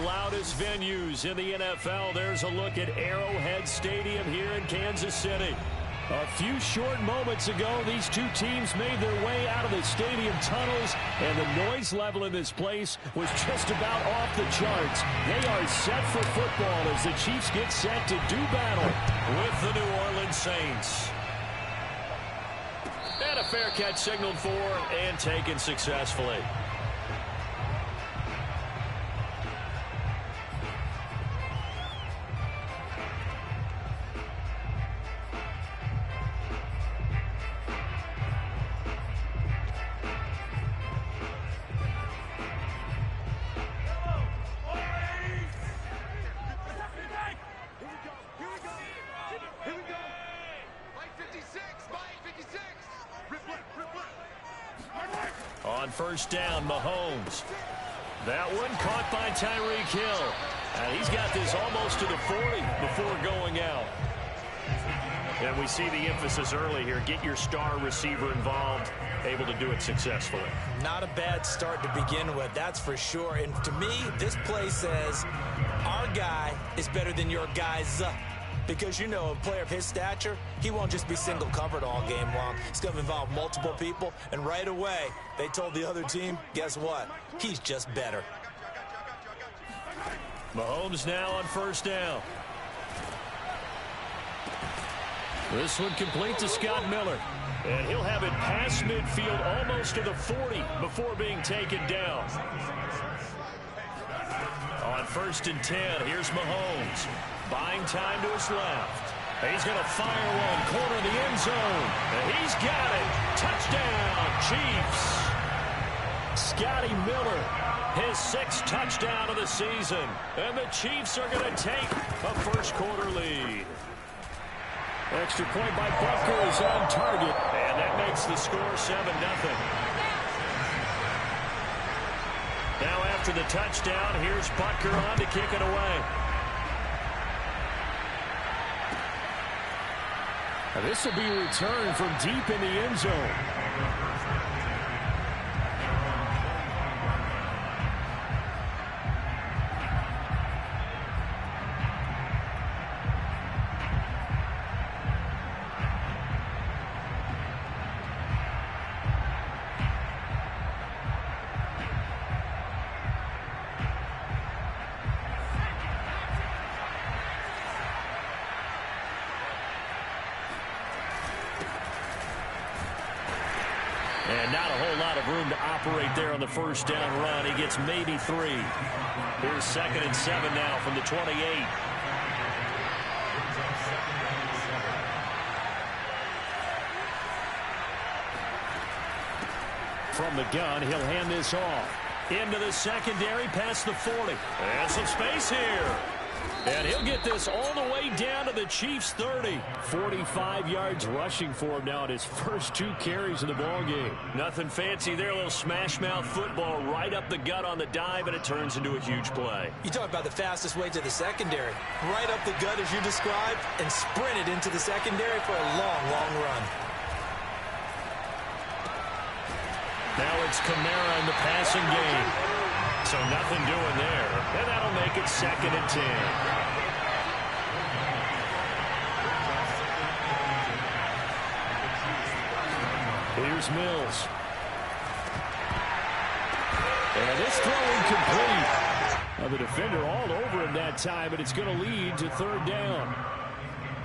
loudest venues in the NFL. There's a look at Arrowhead Stadium here in Kansas City. A few short moments ago, these two teams made their way out of the stadium tunnels, and the noise level in this place was just about off the charts. They are set for football as the Chiefs get set to do battle with the New Orleans Saints. And a fair catch signaled for and taken successfully. On first down, Mahomes. That one caught by Tyreek Hill. And he's got this almost to the 40 before going out. And we see the emphasis early here. Get your star receiver involved, able to do it successfully. Not a bad start to begin with, that's for sure. And to me, this play says our guy is better than your guy's. Because, you know, a player of his stature, he won't just be single covered all game long. It's going to involve multiple people. And right away, they told the other team, guess what? He's just better. Mahomes now on first down. This one complete to Scott Miller. And he'll have it past midfield almost to the 40 before being taken down. On first and 10, here's Mahomes. Buying time to his left. He's going to fire one, corner of the end zone. And he's got it. Touchdown, Chiefs. Scotty Miller, his 6th touchdown of the season. And the Chiefs are going to take a first quarter lead. Extra point by Butker is on target. And that makes the score 7-0. Now after the touchdown, here's Butker on to kick it away. This will be returned from deep in the end zone. And not a whole lot of room to operate there on the first down run. He gets maybe 3. Here's 2nd and 7 now from the 28. From the gun, he'll hand this off. Into the secondary, past the 40. And some space here. And he'll get this all the way down to the Chiefs' 30. 45 yards rushing for him now in his first 2 carries of the ballgame. Nothing fancy there, a little smash-mouth football right up the gut on the dive, and it turns into a huge play. You talk about the fastest way to the secondary. Right up the gut as you described, and sprinted into the secondary for a long, long run. Now it's Kamara in the passing game. So nothing doing there. And that'll make it 2nd and 10. Here's Mills. And this throw incomplete. Now the defender all over him that time, but it's going to lead to 3rd down.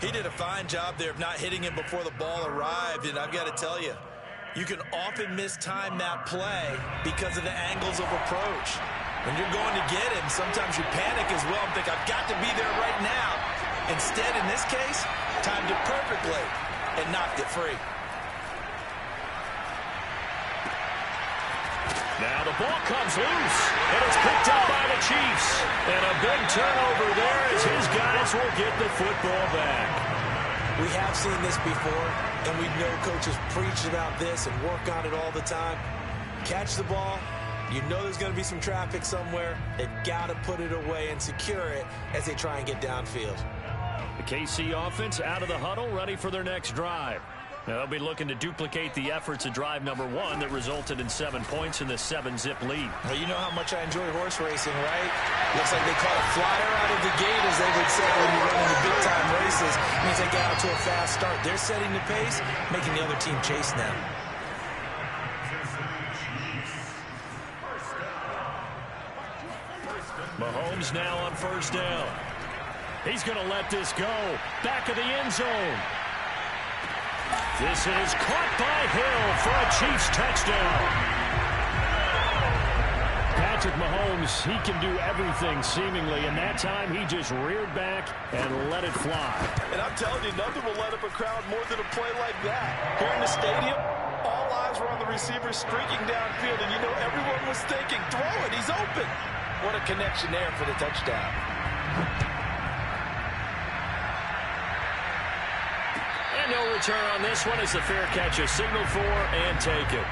He did a fine job there of not hitting him before the ball arrived, and I've got to tell you, you can often mistime that play because of the angles of approach. When you're going to get him, sometimes you panic as well and think, I've got to be there right now. Instead, in this case, timed it perfectly and knocked it free. Now the ball comes loose, and it's picked up by the Chiefs. And a big turnover there as his guys will get the football back. We have seen this before, and we know coaches preach about this and work on it all the time. Catch the ball. You know there's going to be some traffic somewhere. They've got to put it away and secure it as they try and get downfield. The KC offense out of the huddle, ready for their next drive. They'll be looking to duplicate the efforts of drive number 1 that resulted in 7 points in the 7-zip lead. Well, you know how much I enjoy horse racing, right? Looks like they caught a flyer out of the gate, as they would say when you run in the big-time races. It means they got out to a fast start. They're setting the pace, making the other team chase them. Mahomes now on first down. He's going to let this go. Back of the end zone. This is caught by Hill for a Chiefs touchdown. Patrick Mahomes, he can do everything seemingly, and that time he just reared back and let it fly. And I'm telling you, nothing will light up a crowd more than a play like that. Here in the stadium, all eyes were on the receiver streaking downfield, and you know everyone was thinking, throw it, he's open. What a connection there for the touchdown. And no return on this one as the fair catch is signaled for and taken.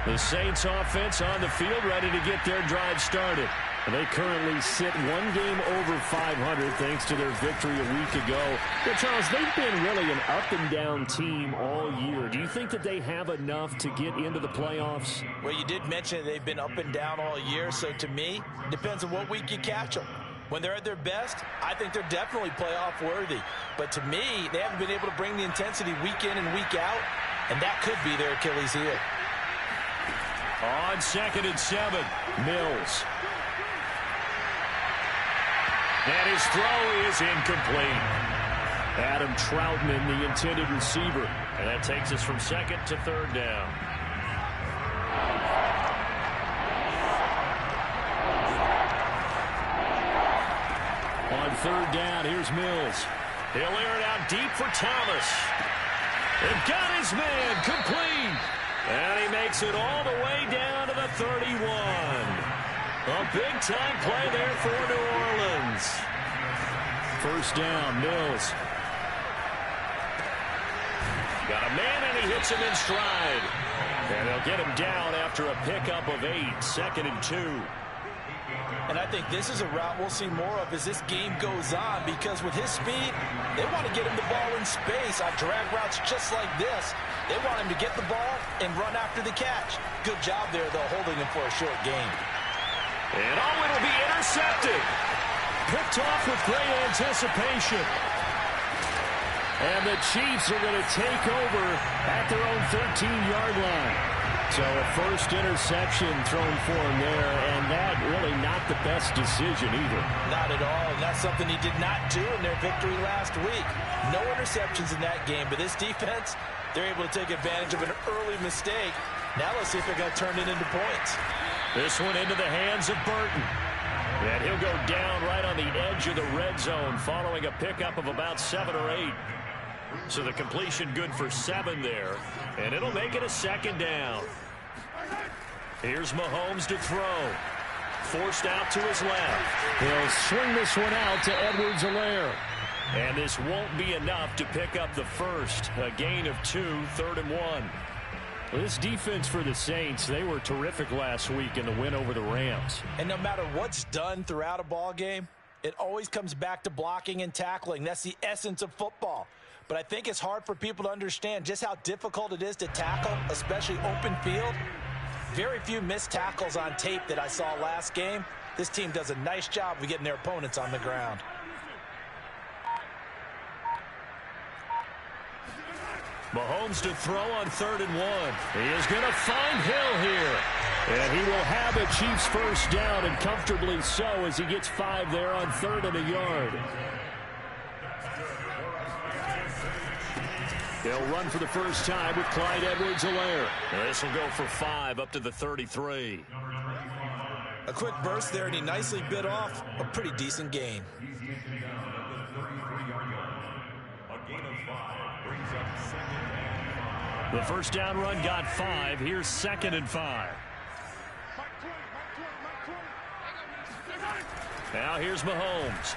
The Saints offense on the field ready to get their drive started. They currently sit 1 game over 500 thanks to their victory a week ago. But Charles, they've been really an up-and-down team all year. Do you think that they have enough to get into the playoffs? Well, you did mention they've been up and down all year, so to me, depends on what week you catch them. When they're at their best, I think they're definitely playoff worthy. But to me, they haven't been able to bring the intensity week in and week out, and that could be their Achilles heel. On 2nd and 7, Mills. And his throw is incomplete. Adam Troutman, the intended receiver. And that takes us from 2nd to 3rd down. On 3rd down, here's Mills. He'll air it out deep for Thomas. They've got his man complete. And he makes it all the way down to the 31. A big-time play there for New Orleans. First down, Mills. Got a man, and he hits him in stride. And they'll get him down after a pickup of 8, 2nd and 2. And I think this is a route we'll see more of as this game goes on, because with his speed, they want to get him the ball in space on drag routes just like this. They want him to get the ball and run after the catch. Good job there, though, holding him for a short game. And it'll be intercepted. Picked off with great anticipation. And the Chiefs are going to take over at their own 13-yard line. So a first interception thrown for him there, and that really not the best decision either. Not at all, and that's something he did not do in their victory last week. No interceptions in that game, but this defense, they're able to take advantage of an early mistake. Now let's see if they're going to turn it into points. This one into the hands of Burton. And he'll go down right on the edge of the red zone following a pickup of about 7 or 8. So the completion good for 7 there. And it'll make it a 2nd down. Here's Mahomes to throw. Forced out to his left. He'll swing this one out to Edwards-Helaire. And this won't be enough to pick up the first. A gain of 2, 3rd and 1. This defense for the Saints, they were terrific last week in the win over the Rams. And no matter what's done throughout a ball game, it always comes back to blocking and tackling. That's the essence of football. But I think it's hard for people to understand just how difficult it is to tackle, especially open field. Very few missed tackles on tape that I saw last game. This team does a nice job of getting their opponents on the ground. Mahomes to throw on 3rd and 1. He is going to find Hill here. And he will have a Chiefs first down, and comfortably so, as he gets 5 there on 3rd and a yard. They'll run for the first time with Clyde Edwards-Helaire. This will go for 5 up to the 33. A quick burst there, and he nicely bit off a pretty decent gain. The first down run got 5. Here's 2nd and 5. Now here's Mahomes.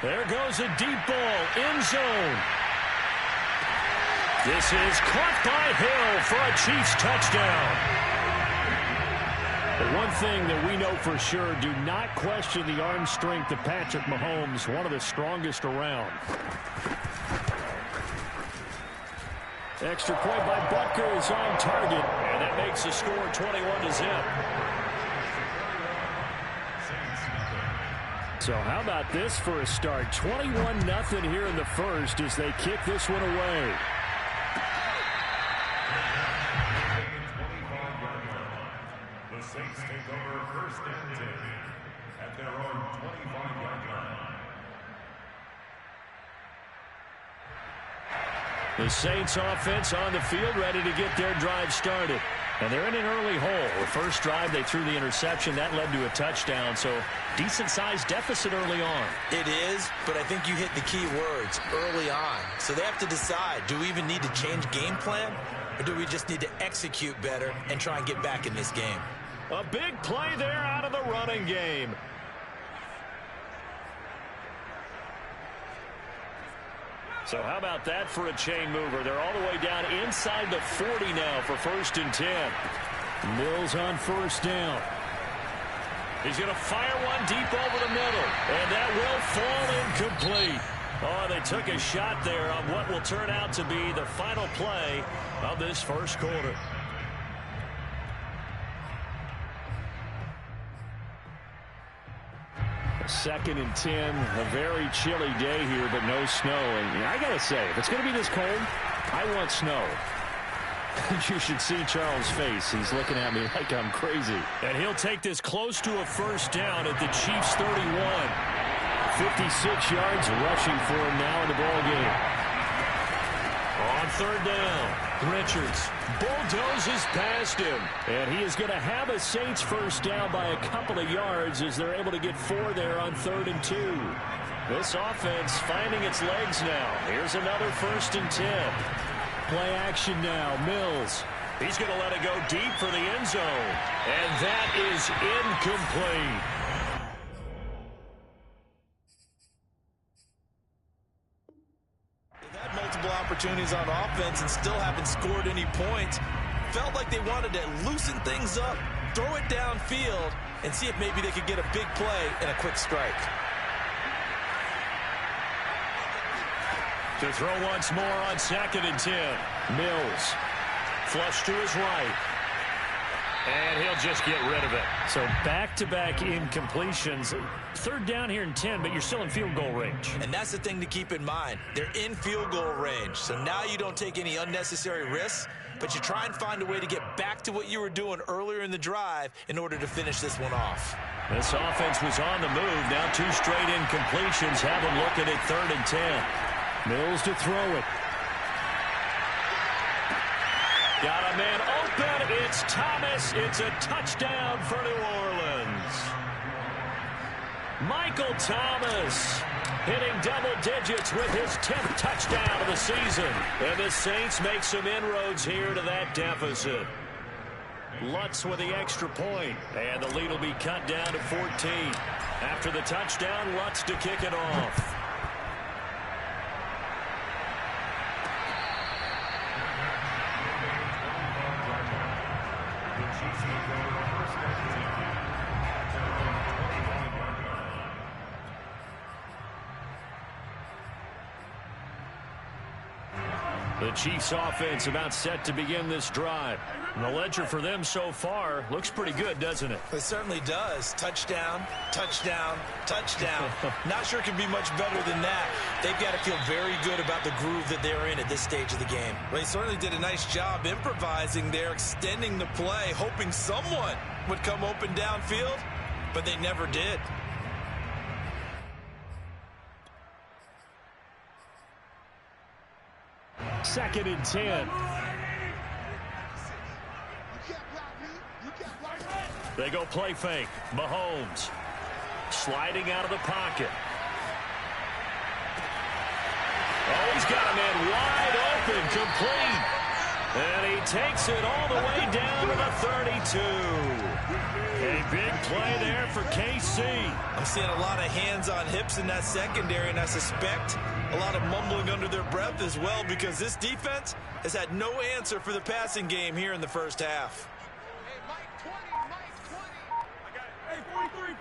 There goes a deep ball, end zone. This is caught by Hill for a Chiefs touchdown. But one thing that we know for sure, do not question the arm strength of Patrick Mahomes, one of the strongest around. Extra point by Butker is on target, and that makes the score 21-0. So how about this for a start? 21-0 here in the first as they kick this one away. The Saints take over first and 10 at their own 25-yard line. The Saints offense on the field, ready to get their drive started. And they're in an early hole. The first drive, they threw the interception. That led to a touchdown, so decent-sized deficit early on. It is, but I think you hit the key words, early on. So they have to decide, do we even need to change game plan, or do we just need to execute better and try and get back in this game? A big play there out of the running game. So how about that for a chain mover? They're all the way down inside the 40 now for first and 10. Mills on first down. He's going to fire one deep over the middle, and that will fall incomplete. Oh, they took a shot there on what will turn out to be the final play of this first quarter. Second and 10, a very chilly day here, but no snow. And I got to say, if it's going to be this cold, I want snow. You should see Charles' face. He's looking at me like I'm crazy. And he'll take this close to a first down at the Chiefs' 31. 56 yards rushing for him now in the ballgame. On third down, Richards bulldozes past him. And he is going to have a Saints first down by a couple of yards as they're able to get 4 there on 3rd and 2. This offense finding its legs now. Here's another first and 10. Play action now, Mills. He's going to let it go deep for the end zone. And that is incomplete. Opportunities on offense and still haven't scored any points. Felt like they wanted to loosen things up, throw it downfield, and see if maybe they could get a big play and a quick strike. To throw once more on 2nd and 10. Mills. Flush to his right. And he'll just get rid of it. So back-to-back incompletions. 3rd down here and 10, but you're still in field goal range. And that's the thing to keep in mind. They're in field goal range. So now you don't take any unnecessary risks, but you try and find a way to get back to what you were doing earlier in the drive in order to finish this one off. This offense was on the move. Now 2 straight incompletions have them looking at 3rd and 10. Mills to throw it. Got a man open. It's Thomas. It's a touchdown for New Orleans. Michael Thomas hitting double digits with his 10th touchdown of the season. And the Saints make some inroads here to that deficit. Lutz with the extra point. And the lead will be cut down to 14. After the touchdown, Lutz to kick it off. The Chiefs offense about set to begin this drive. And the ledger for them so far looks pretty good, doesn't it? It certainly does. Touchdown, touchdown, touchdown. Not sure it can be much better than that. They've got to feel very good about the groove that they're in at this stage of the game. They certainly did a nice job improvising there, extending the play, hoping someone would come open downfield, but they never did. Second and 10. They go play fake. Mahomes sliding out of the pocket. Oh, he's got a man wide open, complete. And he takes it all the way down to the 32. A big play there for KC. see? I'm seeing a lot of hands on hips in that secondary, and I suspect a lot of mumbling under their breath as well, because this defense has had no answer for the passing game here in the first half. Hey, Mike 20, Mike 20. I got it. Hey, 43,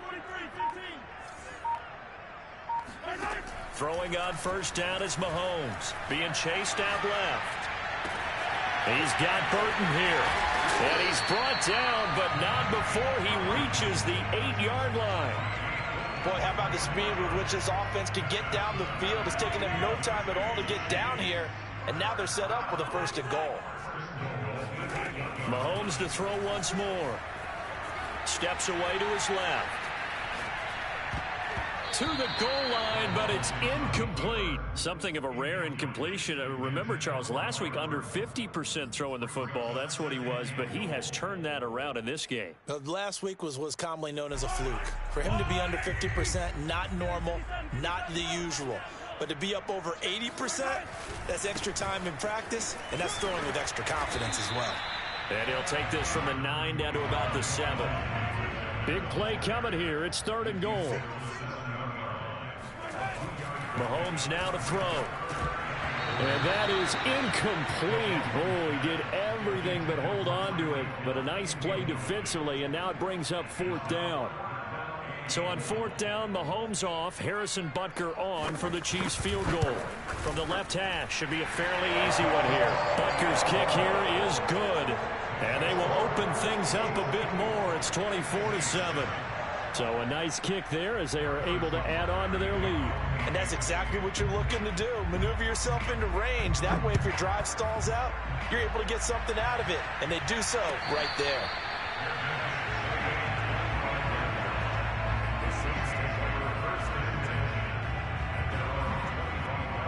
15. Throwing on first down is Mahomes. Being chased out left. He's got Burton here. And he's brought down, but not before he reaches the 8-yard line. Boy, how about the speed with which this offense can get down the field? It's taken them no time at all to get down here. And now they're set up with a 1st and goal. Mahomes to throw once more. Steps away to his left. To the goal line, but it's incomplete. Something of a rare incompletion. Remember, Charles, last week under 50% throwing the football. That's what he was, but he has turned that around in this game. Last week was commonly known as a fluke. For him to be under 50%, not normal, not the usual. But to be up over 80%, that's extra time in practice, and that's throwing with extra confidence as well. And he'll take this from the 9 down to about the 7. Big play coming here. It's 3rd and goal. Mahomes now to throw. And that is incomplete. Oh, he did everything but hold on to it. But a nice play defensively, and now it brings up 4th down. So on 4th down, Mahomes off, Harrison Butker on for the Chiefs field goal. From the left hash, should be a fairly easy one here. Butker's kick here is good. And they will open things up a bit more. It's 24-7. So a nice kick there as they are able to add on to their lead. And that's exactly what you're looking to do. Maneuver yourself into range. That way, if your drive stalls out, you're able to get something out of it. And they do so right there. The Saints take over 1st and 10 at their own 25-yard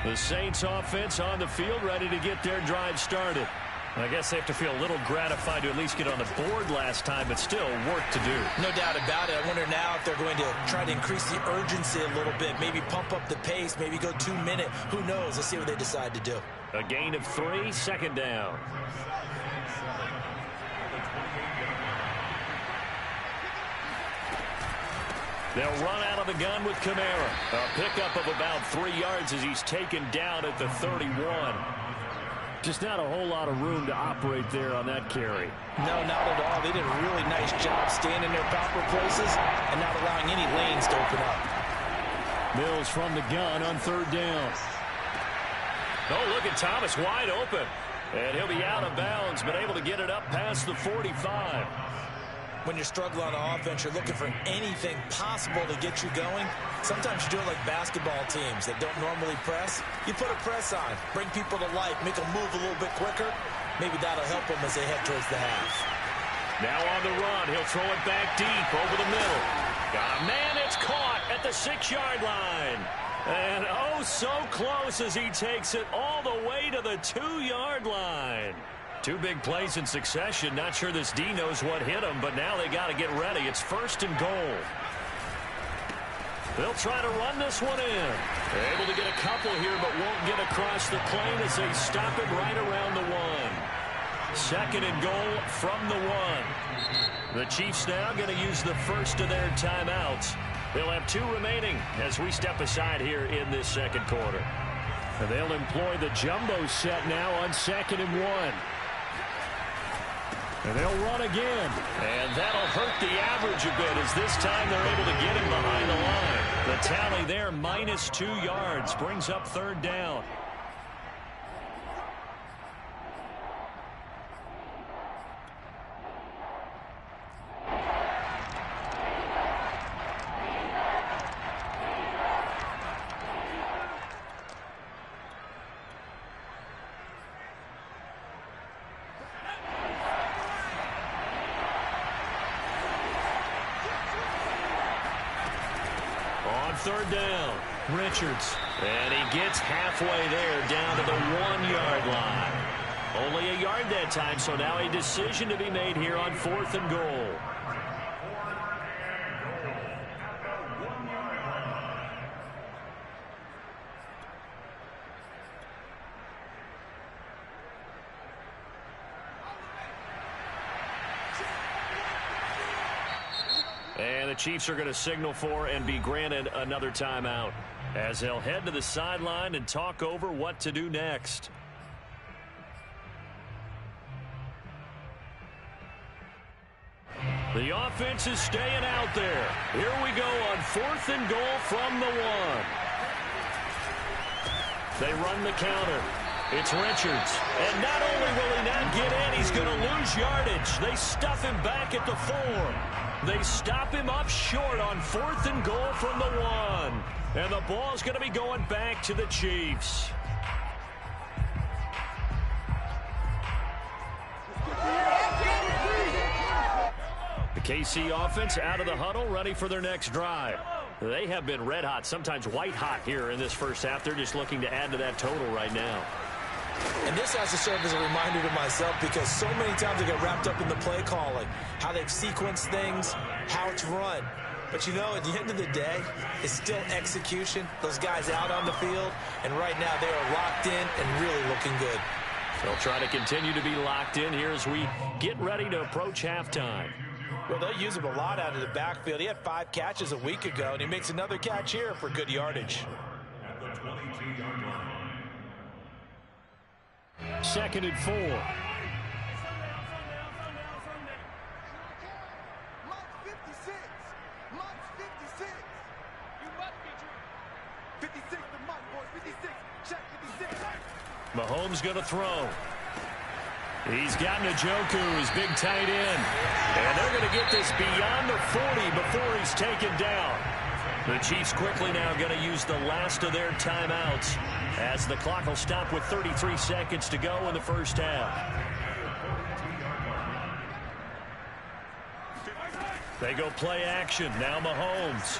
line. The Saints offense on the field, ready to get their drive started. I guess they have to feel a little gratified to at least get on the board last time, but still work to do. No doubt about it. I wonder now if they're going to try to increase the urgency a little bit, maybe pump up the pace, maybe go 2 minute. Who knows? Let's see what they decide to do. A gain of 3, 2nd down. They'll run out of the gun with Kamara. A pickup of about 3 yards as he's taken down at the 31. Just not a whole lot of room to operate there on that carry. No, not at all. They did a really nice job staying in their proper places and not allowing any lanes to open up. Mills from the gun on 3rd down. Oh, look at Thomas wide open. And he'll be out of bounds, but able to get it up past the 45. When you're struggling on offense, you're looking for anything possible to get you going. Sometimes you do it like basketball teams that don't normally press. You put a press on, bring people to life, make them move a little bit quicker. Maybe that'll help them as they head towards the half. Now on the run, he'll throw it back deep over the middle. Got a man, it's caught at the 6-yard line. And oh, so close as he takes it all the way to the 2-yard line. 2 big plays in succession. Not sure this D knows what hit him, but now they got to get ready. It's 1st and goal. They'll try to run this one in. They're able to get a couple here, but won't get across the plane as they stop it right around the 1. 2nd and goal from the 1. The Chiefs now going to use the first of their timeouts. They'll have 2 remaining as we step aside here in this 2nd quarter. And they'll employ the jumbo set now on 2nd and 1. And they'll run again. And that'll hurt the average a bit as this time they're able to get him behind the line. The tally there, minus 2 yards, brings up 3rd down. On 3rd down, Richards. And he gets halfway there down to the 1-yard line. Only a yard that time, so now a decision to be made here on 4th and goal. Chiefs are going to signal for and be granted another timeout as they'll head to the sideline and talk over what to do next. The offense is staying out there. Here we go on 4th and goal from the 1. They run the counter. It's Richards. And not only will he not get in, he's going to lose yardage. They stuff him back at the 4. They stop him up short on 4th and goal from the 1. And the ball's going to be going back to the Chiefs. The KC offense out of the huddle, ready for their next drive. They have been red hot, sometimes white hot here in this first half. They're just looking to add to that total right now. And this has to serve as a reminder to myself because so many times I get wrapped up in the play calling, how they've sequenced things, how it's run. But, you know, at the end of the day, it's still execution. Those guys out on the field, and right now they are locked in and really looking good. They'll try to continue to be locked in here as we get ready to approach halftime. Well, they'll use him a lot out of the backfield. He had 5 catches a week ago, and he makes another catch here for good yardage. At the 22-yard line. 2nd and 4. Mike 56. Mike 56. You must be true. 56 to Mike, boys. 56. Check 56. Mahomes going to throw. He's got Njoku, his big tight end. And they're going to get this beyond the 40 before he's taken down. The Chiefs quickly now going to use the last of their timeouts as the clock will stop with 33 seconds to go in the first half. They go play action. Now Mahomes.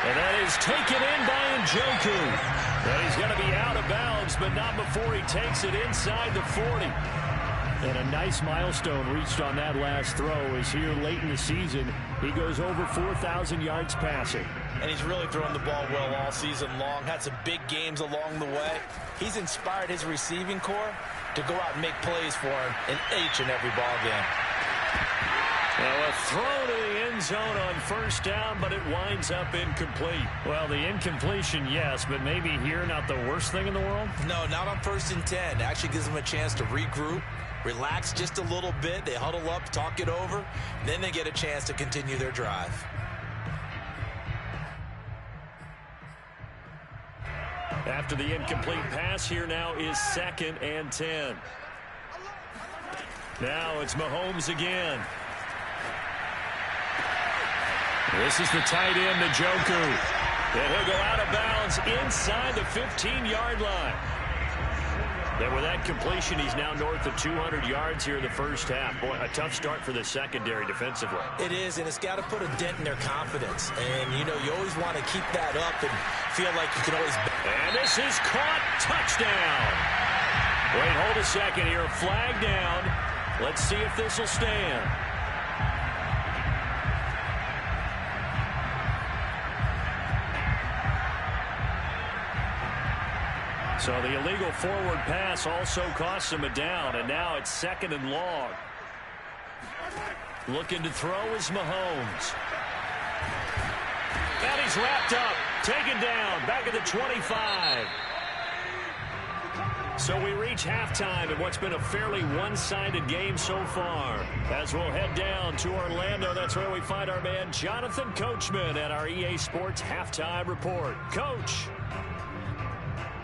And that is taken in by Njoku. And he's going to be out of bounds, but not before he takes it inside the 40. And a nice milestone reached on that last throw as here late in the season, he goes over 4,000 yards passing. And he's really thrown the ball well all season long. Had some big games along the way. He's inspired his receiving corps to go out and make plays for him in each and every ball game. Well, a throw to the end zone on first down, but it winds up incomplete. Well, the incompletion, yes, but maybe here not the worst thing in the world? No, not on 1st and 10. It actually gives them a chance to regroup, relax just a little bit. They huddle up, talk it over. Then they get a chance to continue their drive. After the incomplete pass, here now is 2nd and 10. Now it's Mahomes again. This is the tight end, Njoku. And he'll go out of bounds inside the 15-yard line. And with that completion, he's now north of 200 yards here in the first half. Boy, a tough start for the secondary defensively. It is, and it's got to put a dent in their confidence. And, you know, you always want to keep that up and feel like you can always... And this is caught. Touchdown. Wait, hold a second here. Flag down. Let's see if this will stand. So the illegal forward pass also costs him a down, and now it's 2nd and long. Looking to throw is Mahomes. And he's wrapped up, taken down, back at the 25. So we reach halftime in what's been a fairly one-sided game so far. As we'll head down to Orlando, that's where we find our man Jonathan Coachman at our EA Sports Halftime Report. Coach.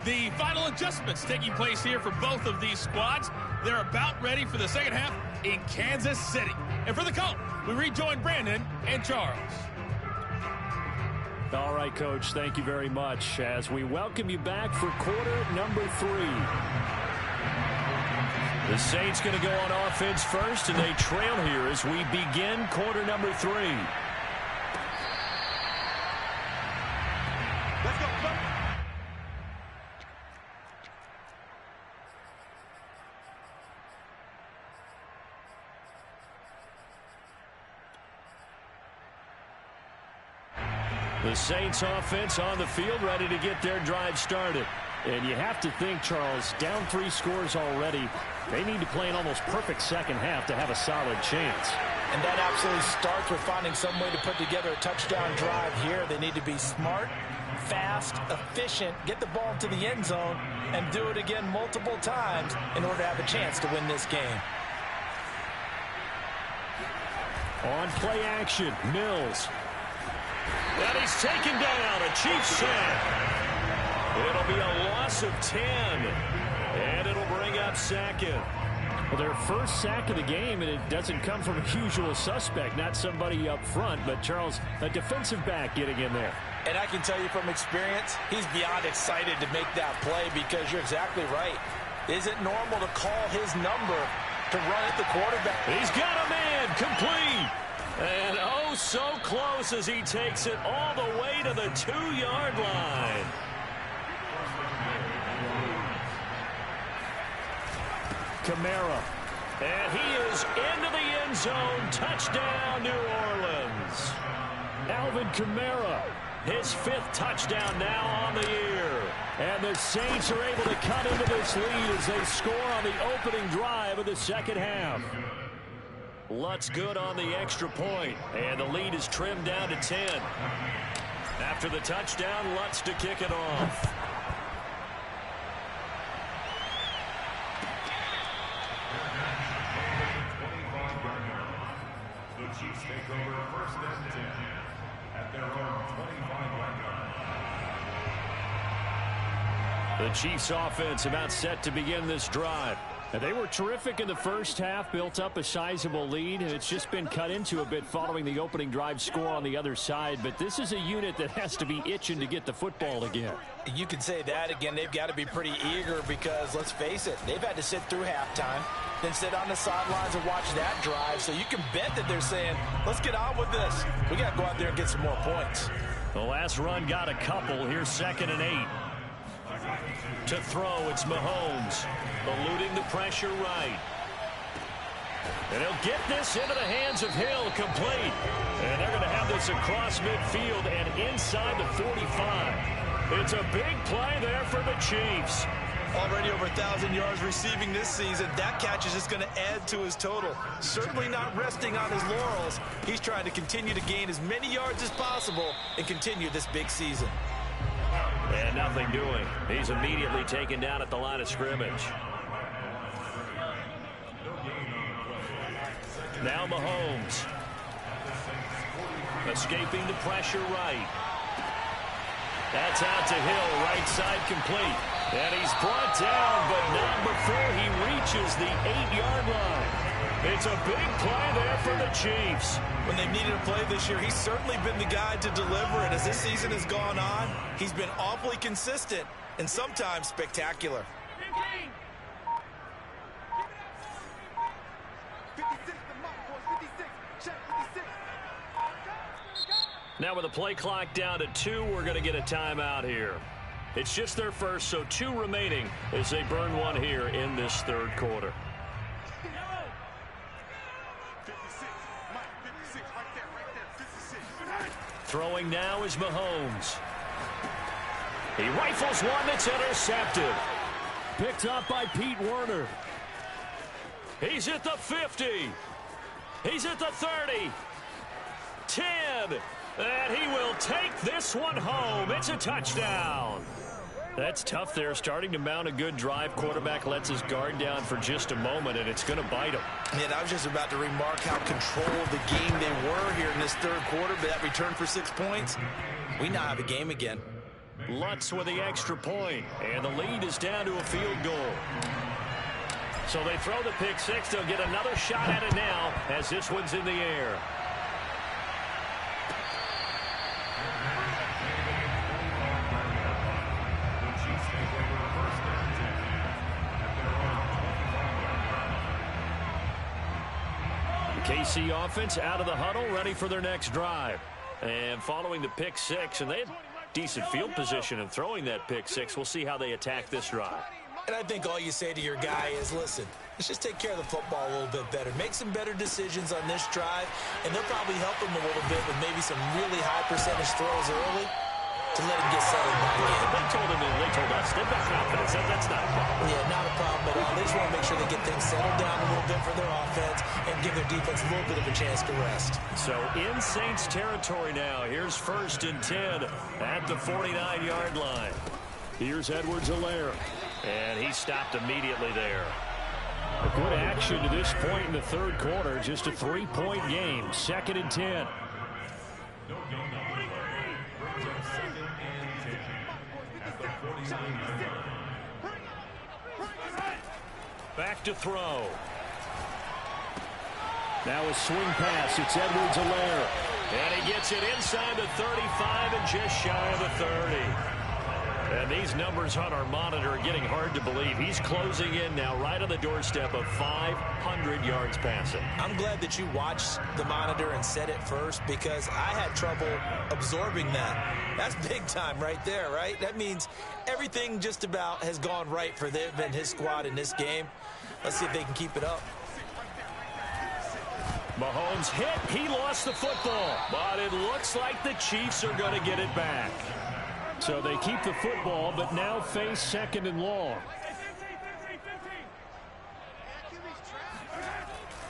The final adjustments taking place here for both of these squads. They're about ready for the second half in Kansas City. And for the call, we rejoin Brandon and Charles. All right, Coach, thank you very much as we welcome you back for quarter number 3. The Saints going to go on offense first, and they trail here as we begin quarter number 3. Let's go, go. The Saints offense on the field ready to get their drive started. And you have to think, Charles, down 3 scores already. They need to play an almost perfect second half to have a solid chance. And that absolutely starts with finding some way to put together a touchdown drive here. They need to be smart, fast, efficient, get the ball to the end zone, and do it again multiple times in order to have a chance to win this game. On play action, Mills. And he's taken down, a Chiefs sack. It'll be a loss of 10, and it'll bring up second. Well, their first sack of the game, and it doesn't come from a usual suspect, not somebody up front, but Charles, a defensive back getting in there. And I can tell you from experience, he's beyond excited to make that play because you're exactly right. Is it normal to call his number to run at the quarterback? He's got a man, complete. And oh, so close as he takes it all the way to the 2-yard line. Kamara. And he is into the end zone. Touchdown, New Orleans. Alvin Kamara, his 5th touchdown now on the year. And the Saints are able to cut into this lead as they score on the opening drive of the second half. Lutz good on the extra point, and the lead is trimmed down to 10. After the touchdown, Lutz to kick it off. The Chiefs take over 1st and 10 at their own 25-yard line. The Chiefs offense about set to begin this drive. And they were terrific in the first half, built up a sizable lead, and it's just been cut into a bit following the opening drive score on the other side. But this is a unit that has to be itching to get the football again. You can say that again. They've got to be pretty eager because, let's face it, they've had to sit through halftime, then sit on the sidelines and watch that drive. So you can bet that they're saying, let's get on with this. We got to go out there and get some more points. The last run got a couple. Here's 2nd and 8. To throw, it's Mahomes. Eluding the pressure right. And he'll get this into the hands of Hill, complete. And they're going to have this across midfield and inside the 45. It's a big play there for the Chiefs. Already over 1,000 yards receiving this season. That catch is just going to add to his total. Certainly not resting on his laurels. He's trying to continue to gain as many yards as possible and continue this big season. And nothing doing. He's immediately taken down at the line of scrimmage. Now Mahomes. Escaping the pressure right. That's out to Hill, right side complete. And he's brought down, but not before he reaches the 8-yard line. It's a big play there for the Chiefs. When they've needed a play this year, he's certainly been the guy to deliver. And as this season has gone on, he's been awfully consistent and sometimes spectacular. 56 the mark, boys. 56. Check 56. Now with the play clock down to 2, we're going to get a timeout here. It's just their first, so 2 remaining as they burn one here in this 3rd quarter. 56. Mike, 56. Right there. 56. Throwing now is Mahomes. He rifles one that's intercepted. Picked up by Pete Werner. He's at the 50. He's at the 30. 10. And he will take this one home. It's a touchdown. That's tough there, starting to mount a good drive. Quarterback lets his guard down for just a moment, and it's going to bite him. Man, I was just about to remark how controlled the game they were here in this 3rd quarter, but that return for 6 points, we now have a game again. Lutz with the extra point, and the lead is down to a field goal. So they throw the pick 6. They'll get another shot at it now as this one's in the air. KC offense out of the huddle, ready for their next drive. And following the pick 6, and they had decent field position in throwing that pick 6. We'll see how they attack this drive. And I think all you say to your guy is, listen, let's just take care of the football a little bit better. Make some better decisions on this drive, and they'll probably help them a little bit with maybe some really high percentage throws early. to let him get settled back in. They told us they've got confidence. That's not a problem. Yeah, not a problem at all. They just want to make sure they get things settled down a little bit for their offense and give their defense a little bit of a chance to rest. So in Saints territory now. Here's 1st and 10 at the 49-yard line. Here's Edwards-Helaire. And he stopped immediately there. A good action to this point in the third quarter. Just a 3-point game. 2nd and 10. Back to throw. Now a swing pass. It's Edwards-Helaire. And he gets it inside the 35 and just shy of the 30. And these numbers on our monitor are getting hard to believe. He's closing in now right on the doorstep of 500 yards passing. I'm glad that you watched the monitor and said it first, because I had trouble absorbing that. That's big time right there, right? That means everything just about has gone right for them and his squad in this game. Let's see if they can keep it up. Mahomes hit. He lost the football. But it looks like the Chiefs are going to get it back. So they keep the football, but now face 2nd and long.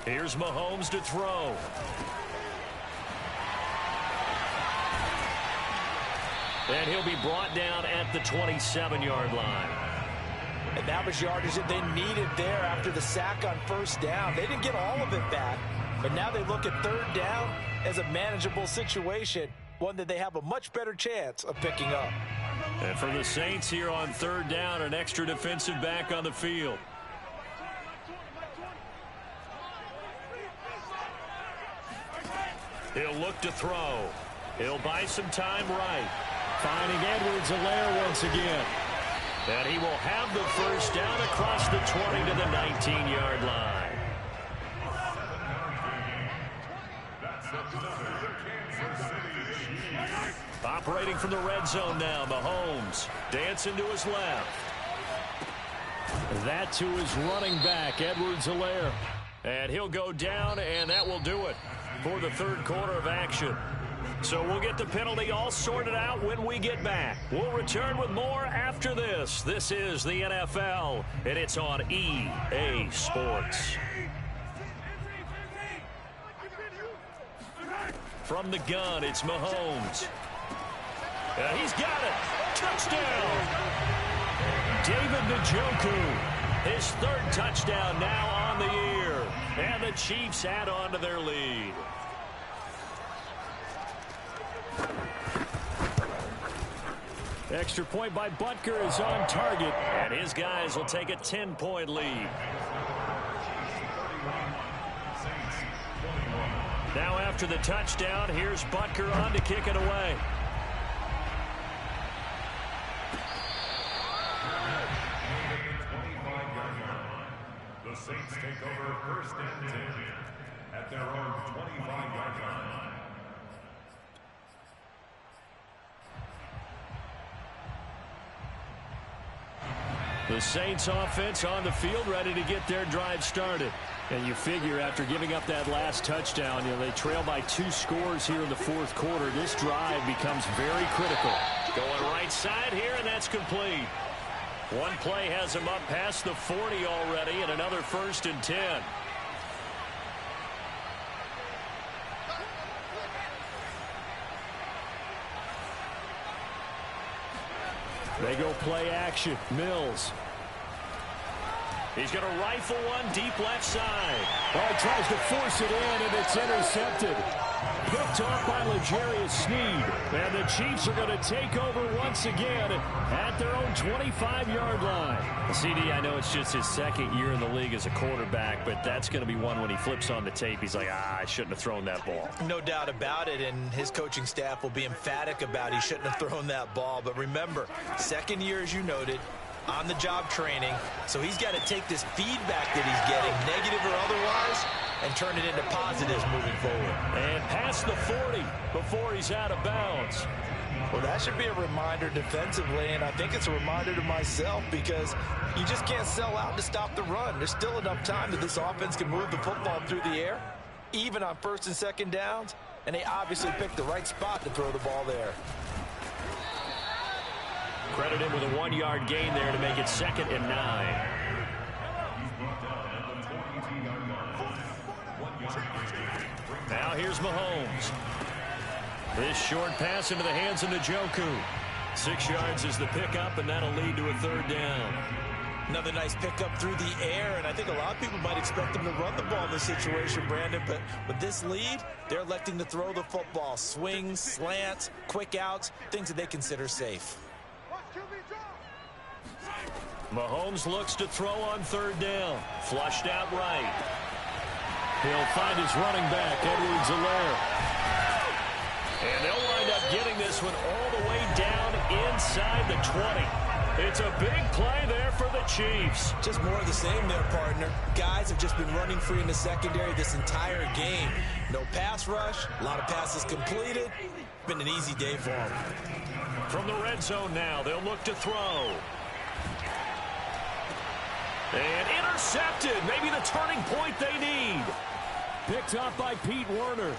Here's Mahomes to throw. And he'll be brought down at the 27-yard line. And that was yardage that they needed there after the sack on 1st down. They didn't get all of it back, but now they look at 3rd down as a manageable situation, one that they have a much better chance of picking up. And for the Saints here on 3rd down, an extra defensive back on the field. He'll look to throw. He'll buy some time right. Finding Edwards-Helaire once again. And he will have the 1st down across the 20 to the 19-yard line. Operating from the red zone now, Mahomes dancing to his left. That to his running back, Edwards-Helaire. And he'll go down, and that will do it for the third quarter of action. So we'll get the penalty all sorted out when we get back. We'll return with more after this. This is the NFL, and it's on EA Sports. From the gun, it's Mahomes. He's got it. Touchdown. David Njoku. His 3rd touchdown now on the year. And the Chiefs add on to their lead. Extra point by Butker is on target. And his guys will take a 10-point lead. Now after the touchdown, here's Butker on to kick it away. The Saints take over 1st and 10 at their own 25-yard line. The Saints offense on the field, ready to get their drive started. And you figure after giving up that last touchdown, they trail by 2 scores here in the 4th quarter. This drive becomes very critical. Going right side here, and that's complete. One play has him up past the 40 already, and another 1st and 10. They go play action. Mills. He's going to rifle one deep left side. Oh, tries to force it in, and it's intercepted. Picked off by L'Jarius Sneed. And the Chiefs are going to take over once again at their own 25-yard line. CD, I know it's just his 2nd year in the league as a quarterback, but that's going to be one when he flips on the tape. He's like, I shouldn't have thrown that ball. No doubt about it, and his coaching staff will be emphatic about he shouldn't have thrown that ball. But remember, 2nd year, as you noted, on-the-job training, so he's got to take this feedback that he's getting, negative or otherwise, and turn it into positives moving forward. And past the 40 before he's out of bounds. Well, that should be a reminder defensively, and I think it's a reminder to myself, because you just can't sell out to stop the run. There's still enough time that this offense can move the football through the air, even on 1st and 2nd downs, and they obviously picked the right spot to throw the ball there. Credit him with a 1-yard gain there to make it 2nd and 9. Now here's Mahomes. This short pass into the hands of Njoku. 6 yards is the pickup, and that'll lead to a 3rd down. Another nice pickup through the air, and I think a lot of people might expect him to run the ball in this situation, Brandon, but with this lead, they're electing to throw the football. Swings, slants, quick outs, things that they consider safe. Mahomes looks to throw on 3rd down. Flushed out right. He'll find his running back, Edwards-Helaire. And they'll wind up getting this one all the way down inside the 20. It's a big play there for the Chiefs. Just more of the same there, partner. Guys have just been running free in the secondary this entire game. No pass rush, a lot of passes completed. Been an easy day for them. From the red zone now, they'll look to throw. And intercepted. Maybe the turning point they need. Picked up by Pete Werner.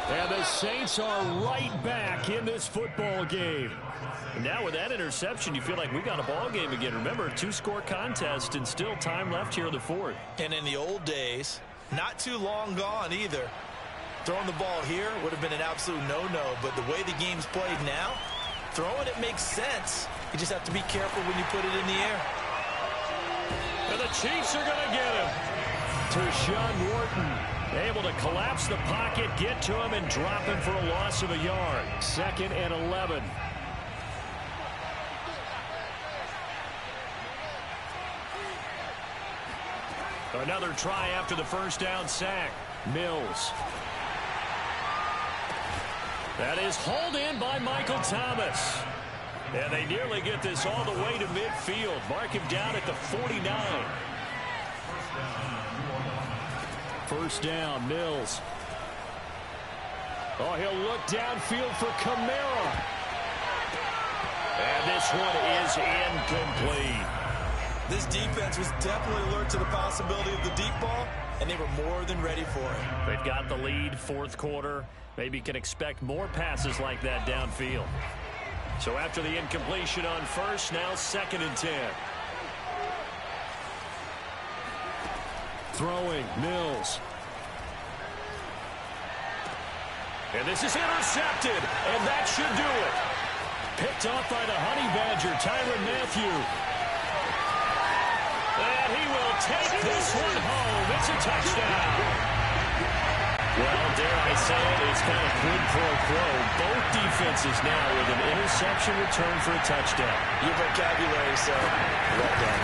And the Saints are right back in this football game. And now with that interception, you feel like we got a ball game again. Remember, a 2-score contest and still time left here in the 4th. And in the old days, not too long gone either. Throwing the ball here would have been an absolute no-no. But the way the game's played now, throwing it makes sense. You just have to be careful when you put it in the air. And the Chiefs are going to get him. Tershawn Wharton able to collapse the pocket, get to him, and drop him for a loss of a yard. 2nd and 11. Another try after the 1st down sack. Mills. That is hauled in by Michael Thomas. And they nearly get this all the way to midfield. Mark him down at the 49. 1st down, Mills. Oh, he'll look downfield for Kamara. And this one is incomplete. This defense was definitely alert to the possibility of the deep ball, and they were more than ready for it. They've got the lead, 4th quarter. Maybe can expect more passes like that downfield. So after the incompletion on 1st, now 2nd and 10. Throwing, Mills. And this is intercepted, and that should do it. Picked off by the Honey Badger, Tyrann Mathieu. And he will take this one home. It's a touchdown. Well, dare I say it, it's kind of quid pro quo. Both defenses now with an interception return for a touchdown. Your vocabulary, sir. Well done.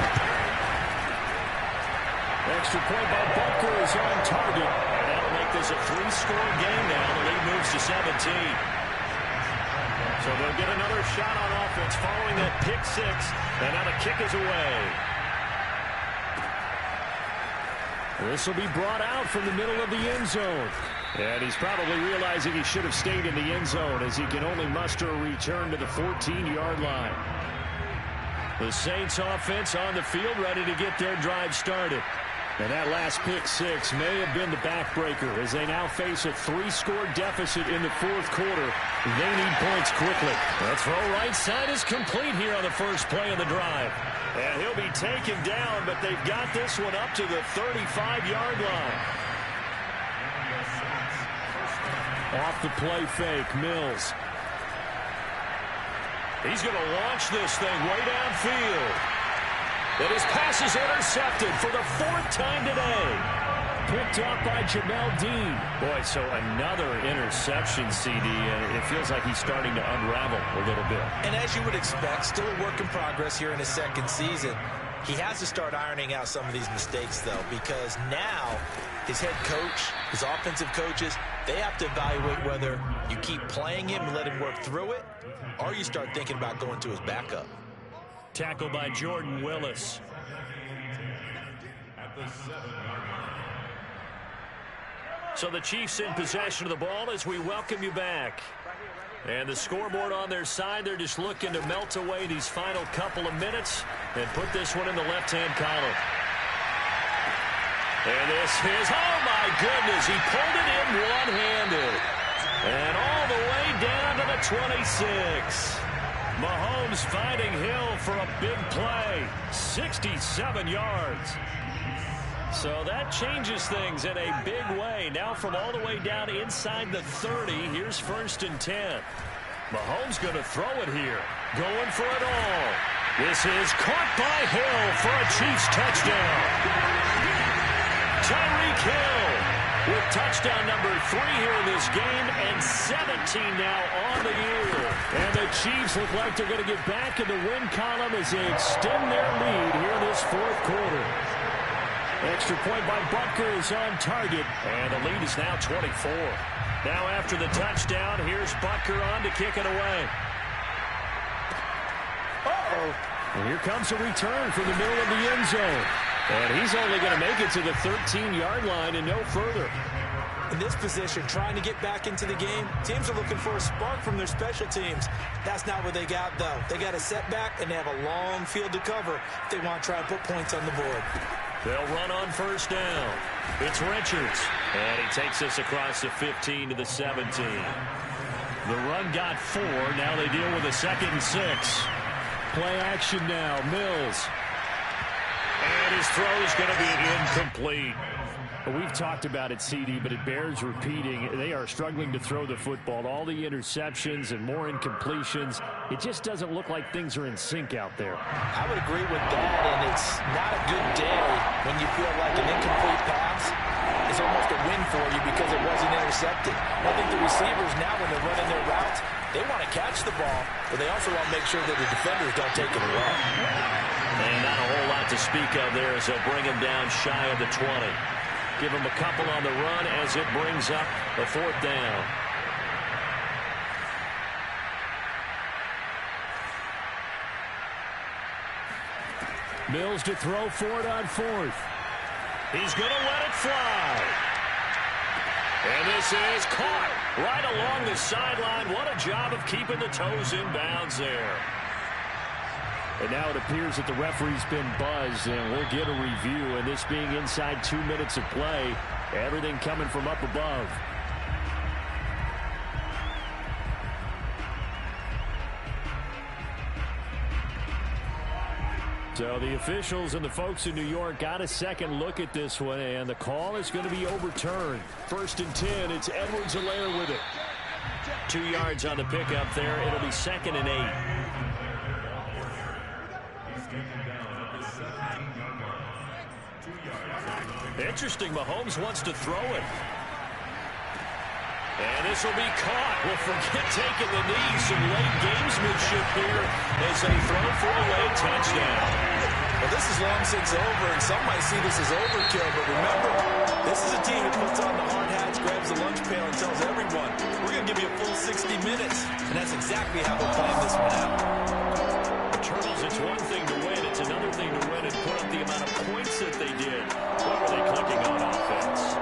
Extra point by Butker is on target. And that'll make this a 3-score game now. The lead moves to 17. So they'll get another shot on offense following that pick 6. And now the kick is away. This will be brought out from the middle of the end zone. And he's probably realizing he should have stayed in the end zone as he can only muster a return to the 14-yard line. The Saints offense on the field ready to get their drive started. And that last pick 6 may have been the backbreaker as they now face a 3-score deficit in the 4th quarter. They need points quickly. The throw right side is complete here on the first play of the drive. And he'll be taken down, but they've got this one up to the 35-yard line. Off the play fake, Mills. He's going to launch this thing way downfield. And his pass is intercepted for the 4th time today. Picked up by Jamel Dean. Boy, so another interception, CD, and it feels like he's starting to unravel a little bit. And as you would expect, still a work in progress here in his 2nd season. He has to start ironing out some of these mistakes, though, because now his head coach, his offensive coaches, they have to evaluate whether you keep playing him and let him work through it, or you start thinking about going to his backup. Tackle by Jordan Willis. At the 7-yard line. So the Chiefs in possession of the ball as we welcome you back. And the scoreboard on their side, they're just looking to melt away these final couple of minutes and put this one in the left-hand column. And this is, oh my goodness, he pulled it in one-handed. And all the way down to the 26. Mahomes finding Hill for a big play. 67 yards. So that changes things in a big way. Now from all the way down inside the 30, here's 1st and 10. Mahomes going to throw it here. Going for it all. This is caught by Hill for a Chiefs touchdown. Tyreek Hill with touchdown number 3 here in this game, and 17 now on the year. And the Chiefs look like they're going to get back in the win column as they extend their lead here in this 4th quarter. Extra point by Butker is on target, and the lead is now 24. Now after the touchdown, here's Butker on to kick it away. And here comes a return from the middle of the end zone. And he's only going to make it to the 13-yard line and no further. In this position, trying to get back into the game, teams are looking for a spark from their special teams. That's not what they got, though. They got a setback, and they have a long field to cover if they want to try and put points on the board. They'll run on 1st down. It's Richards. And he takes us across the 15 to the 17. The run got 4. Now they deal with a 2nd and 6. Play action now. Mills. And his throw is going to be incomplete. We've talked about it, CD, but it bears repeating. They are struggling to throw the football. All the interceptions and more incompletions. It just doesn't look like things are in sync out there. I would agree with that, and it's not a good day when you feel like an incomplete pass is almost a win for you because it wasn't intercepted. I think the receivers now, when they're running their routes, they want to catch the ball, but they also want to make sure that the defenders don't take it away. And not a whole lot to speak of there as they'll bring him down shy of the 20. Give him a couple on the run as it brings up the 4th down. Mills to throw for it on 4th. He's going to let it fly. And this is caught right along the sideline. What a job of keeping the toes in bounds there. And now it appears that the referee's been buzzed, and we'll get a review. And this being inside 2 minutes of play, everything coming from up above. So the officials and the folks in New York got a second look at this one, and the call is going to be overturned. 1st and 10, it's Edwards-Helaire with it. 2 yards on the pickup there. It'll be 2nd and 8. Interesting, Mahomes wants to throw it. And this will be caught. Well, forget taking the knee. Some late gamesmanship here as they throw for a late touchdown. Well, this is long since over, and some might see this as overkill, but remember, this is a team that puts on the hard hats, grabs the lunch pail, and tells everyone, we're going to give you a full 60 minutes. And that's exactly how they're playing this one out. The Turtles, it's one thing to win. It's another thing to win and put up the amount of points that they did. What were they clicking on offense?